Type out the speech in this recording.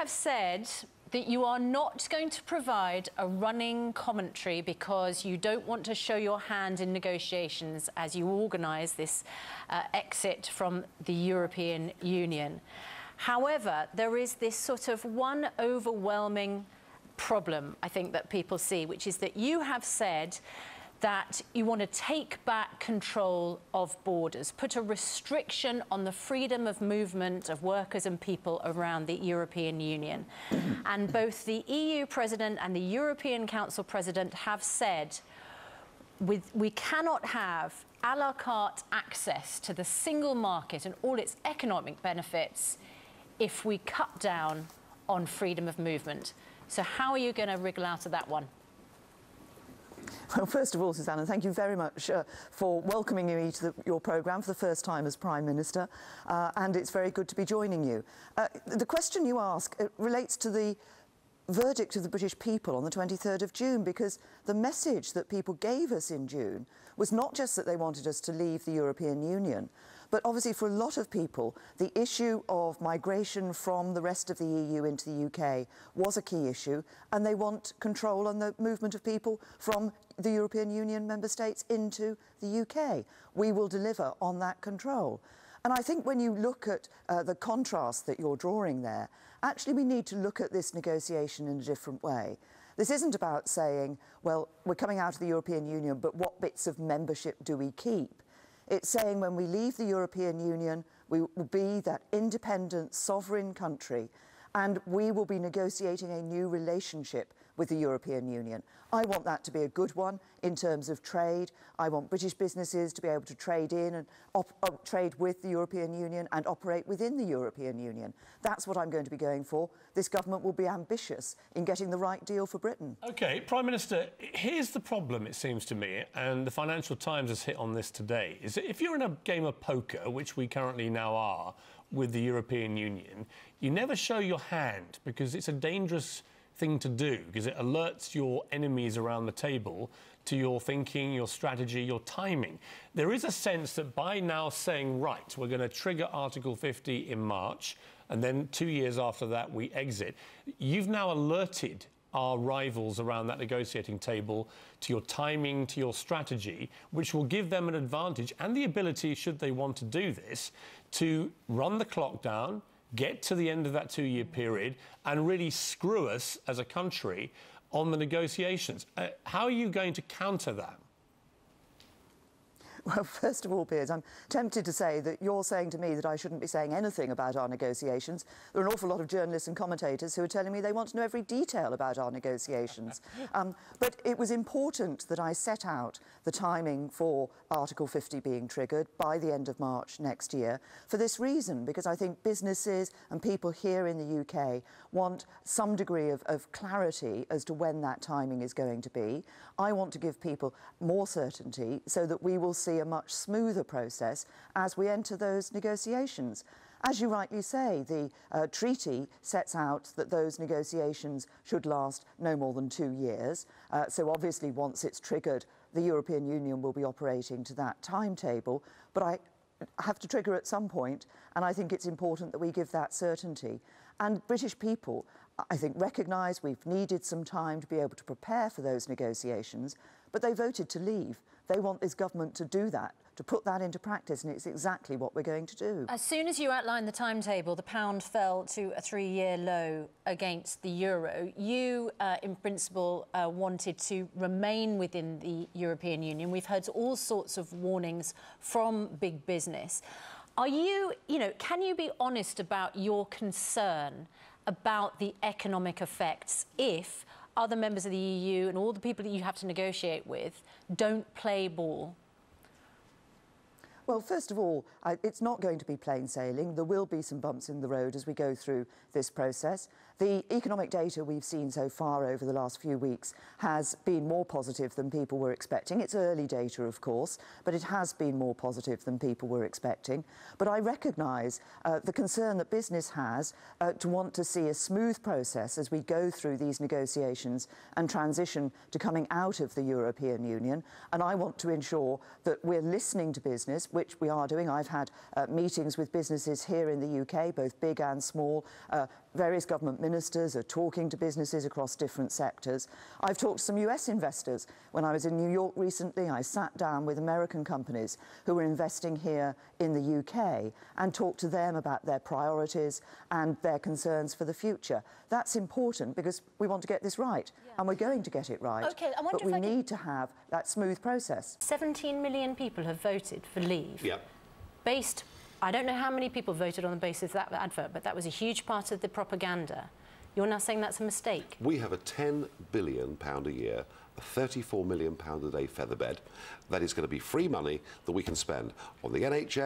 have said that you are not going to provide a running commentary because you don't want to show your hand in negotiations as you organise this exit from the European Union. However, there is this sort of one overwhelming problem, I think, that people see, which is that you have said that you want to take back control of borders, put a restriction on the freedom of movement of workers and people around the European Union. And both the EU President and the European Council President have said we cannot have a la carte access to the single market and all its economic benefits if we cut down on freedom of movement. So how are you going to wriggle out of that one? Well, first of all, Susanna, thank you very much for welcoming me to your programme for the first time as Prime Minister, and it's very good to be joining you. The question you ask relates to the verdict of the British people on the 23rd of June, because the message that people gave us in June was not just that they wanted us to leave the European Union, but obviously for a lot of people, the issue of migration from the rest of the EU into the UK was a key issue, and they want control on the movement of people from the European Union member states into the UK. We will deliver on that control. And I think when you look at the contrast that you're drawing there, actually we need to look at this negotiation in a different way. This isn't about saying, well, we're coming out of the European Union, but what bits of membership do we keep? It's saying when we leave the European Union, we will be that independent, sovereign country, and we will be negotiating a new relationship with the European Union. I want that to be a good one in terms of trade. I want British businesses to be able to trade in and trade with the European Union and operate within the European Union. That's what I'm going to be going for. This government will be ambitious in getting the right deal for Britain. OK, Prime Minister, here's the problem, it seems to me, and the Financial Times has hit on this today, is that if you're in a game of poker, which we currently now are with the European Union, you never show your hand because it's a dangerous thing to do, because it alerts your enemies around the table to your thinking, your strategy, your timing. There is a sense that by now saying, right, we're going to trigger Article 50 in March, and then 2 years after that we exit, you've now alerted our rivals around that negotiating table to your timing, to your strategy, which will give them an advantage and the ability, should they want to do this, to run the clock down, get to the end of that 2-year period and really screw us as a country on the negotiations. How are you going to counter that? Well, first of all, Piers, I'm tempted to say that you're saying to me that I shouldn't be saying anything about our negotiations. There are an awful lot of journalists and commentators who are telling me they want to know every detail about our negotiations. But it was important that I set out the timing for Article 50 being triggered by the end of March next year for this reason, because I think businesses and people here in the UK want some degree of clarity as to when that timing is going to be. I want to give people more certainty so that we will see a much smoother process as we enter those negotiations. As you rightly say, the treaty sets out that those negotiations should last no more than 2 years. So obviously once it's triggered, the European Union will be operating to that timetable. But I have to trigger at some point, and I think it's important that we give that certainty. And British people, I think, recognise we've needed some time to be able to prepare for those negotiations, but they voted to leave. They want this government to do that, to put that into practice, and it's exactly what we're going to do. As soon as you outlined the timetable, the pound fell to a 3-year low against the euro. You, in principle, wanted to remain within the European Union. We've heard all sorts of warnings from big business. Are you, can you be honest about your concern about the economic effects if other members of the EU and all the people that you have to negotiate with don't play ball? Well, first of all, it's not going to be plain sailing. There will be some bumps in the road as we go through this process. The economic data we've seen so far over the last few weeks has been more positive than people were expecting. It's early data, of course, but it has been more positive than people were expecting. But I recognise the concern that business has to want to see a smooth process as we go through these negotiations and transition to coming out of the European Union. And I want to ensure that we're listening to business, which we are doing. I've had meetings with businesses here in the UK, both big and small, various government ministers are talking to businesses across different sectors. I've talked to some US investors. When I was in New York recently, I sat down with American companies who were investing here in the UK and talked to them about their priorities and their concerns for the future. That's important because we want to get this right, and we're going to get it right. Okay, I wonder but if we need to have that smooth process. 17 million people have voted for leave. Yeah. Based, I don't know how many people voted on the basis of that advert, but that was a huge part of the propaganda. You're now saying that's a mistake? We have a £10 billion a year, a £34 million a day featherbed that is going to be free money that we can spend on the NHS,